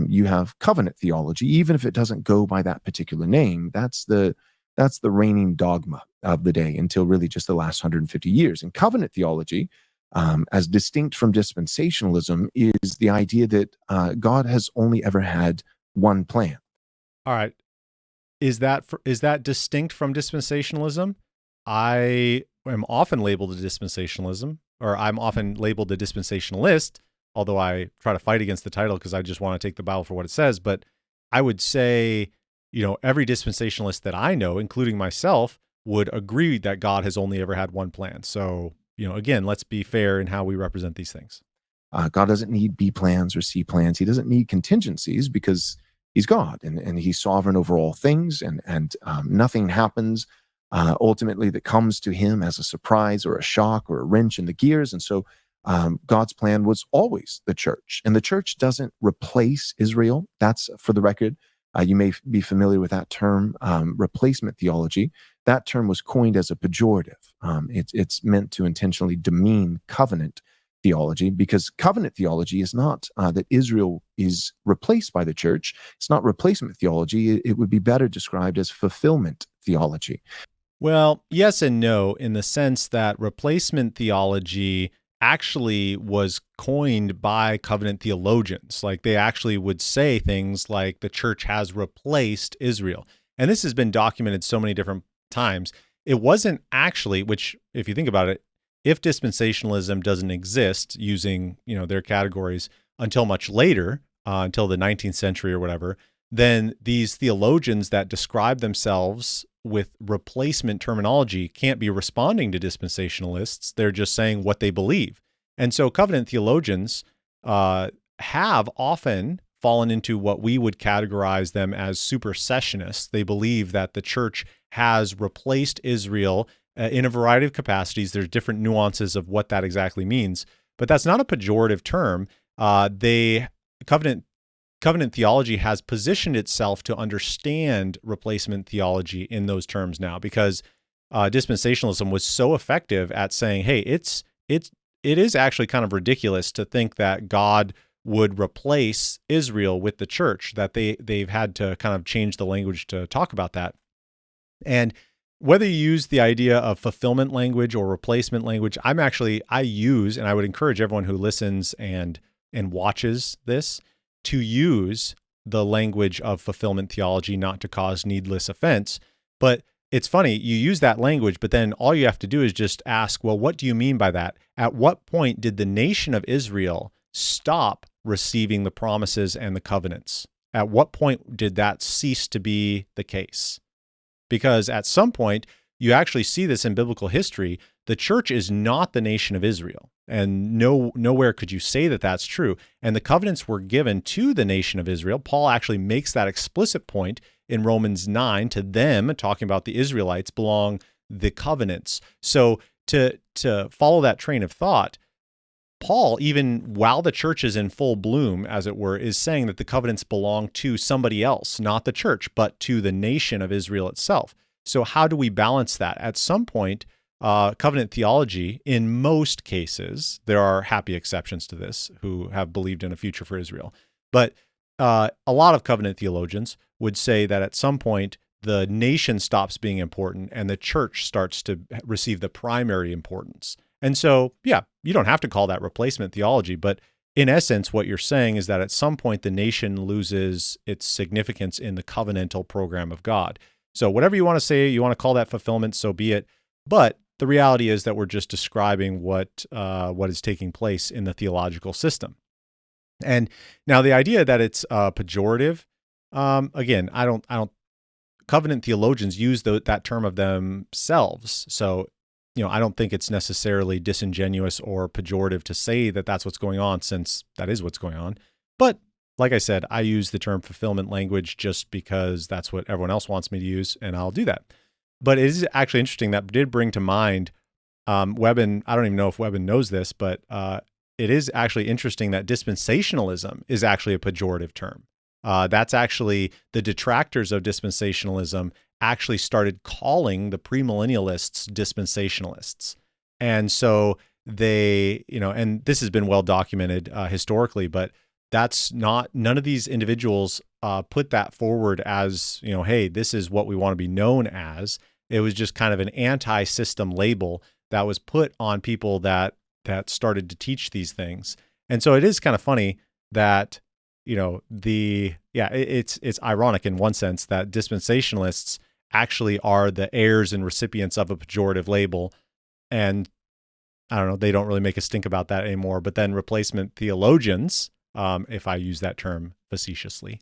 you have covenant theology, even if it doesn't go by that particular name. That's the reigning dogma of the day until really just the last 150 years. And covenant theology, as distinct from dispensationalism, is the idea that God has only ever had one plan. All right. Is that distinct from dispensationalism? I am often labeled a dispensationalism, or I'm often labeled a dispensationalist, although I try to fight against the title because I just want to take the Bible for what it says. But I would say, every dispensationalist that I know, including myself, would agree that God has only ever had one plan. So, again, let's be fair in how we represent these things. God doesn't need B plans or C plans. He doesn't need contingencies because he's God and he's sovereign over all things, and nothing happens ultimately that comes to him as a surprise or a shock or a wrench in the gears. And so God's plan was always the church, and the church doesn't replace Israel. That's, for the record, you may be familiar with that term, replacement theology. That term was coined as a pejorative. It's meant to intentionally demean covenant theology, because covenant theology is not that Israel is replaced by the church. It's not replacement theology. It would be better described as fulfillment theology. Well, yes and no, in the sense that replacement theology actually was coined by covenant theologians. Like, they actually would say things like the church has replaced Israel. And this has been documented so many different times. It wasn't actually, which, if you think about it, if dispensationalism doesn't exist using, their categories until much later, until the 19th century or whatever, then these theologians that describe themselves with replacement terminology can't be responding to dispensationalists. They're just saying what they believe. And so covenant theologians have often fallen into what we would categorize them as supersessionists. They believe that the church has replaced Israel in a variety of capacities. There's different nuances of what that exactly means, but that's not a pejorative term. Covenant theology has positioned itself to understand replacement theology in those terms now, because dispensationalism was so effective at saying, hey, it is actually kind of ridiculous to think that God would replace Israel with the church, that they've had to kind of change the language to talk about that. And whether you use the idea of fulfillment language or replacement language, I use, and I would encourage everyone who listens and watches this to use the language of fulfillment theology, not to cause needless offense. But it's funny, you use that language, but then all you have to do is just ask, well, what do you mean by that? At what point did the nation of Israel stop receiving the promises and the covenants? At what point did that cease to be the case? Because at some point, you actually see this in biblical history. The church is not the nation of Israel, and nowhere could you say that that's true. And the covenants were given to the nation of Israel. Paul actually makes that explicit point in Romans 9. To them, talking about the Israelites, belong the covenants. So to follow that train of thought, Paul, even while the church is in full bloom, as it were, is saying that the covenants belong to somebody else, not the church, but to the nation of Israel itself. So how do we balance that? At some point, covenant theology, in most cases, there are happy exceptions to this who have believed in a future for Israel, but a lot of covenant theologians would say that at some point, the nation stops being important and the church starts to receive the primary importance. And so, yeah, you don't have to call that replacement theology, but in essence, what you're saying is that at some point the nation loses its significance in the covenantal program of God. So whatever you want to say, you want to call that fulfillment, so be it. But the reality is that we're just describing what is taking place in the theological system. And now the idea that it's pejorative, again, I don't. Covenant theologians use that term of themselves. So, I don't think it's necessarily disingenuous or pejorative to say that that's what's going on, since that is what's going on. But like I said, I use the term fulfillment language just because that's what everyone else wants me to use, and I'll do that. But it is actually interesting, that did bring to mind Webbon. I don't even know if Webbon knows this, but it is actually interesting that dispensationalism is actually a pejorative term. That's actually the detractors of dispensationalism actually started calling the premillennialists dispensationalists. And so they, and this has been well documented historically, but that's not, none of these individuals put that forward as, hey, this is what we want to be known as. It was just kind of an anti-system label that was put on people that started to teach these things. And so it is kind of funny that, it's ironic in one sense that dispensationalists actually are the heirs and recipients of a pejorative label. And I don't know, they don't really make a stink about that anymore. But then replacement theologians, if I use that term facetiously,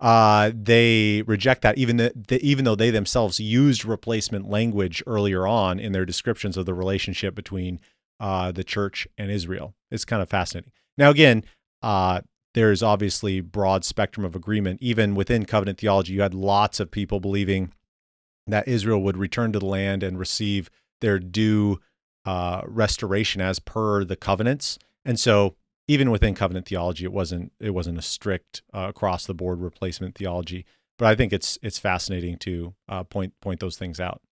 they reject that, even though they themselves used replacement language earlier on in their descriptions of the relationship between the church and Israel. It's kind of fascinating. Now, again, there's obviously broad spectrum of agreement. Even within covenant theology, you had lots of people believing that Israel would return to the land and receive their due restoration as per the covenants. And so even within covenant theology, it wasn't a strict across the board replacement theology. But I think it's fascinating to point those things out.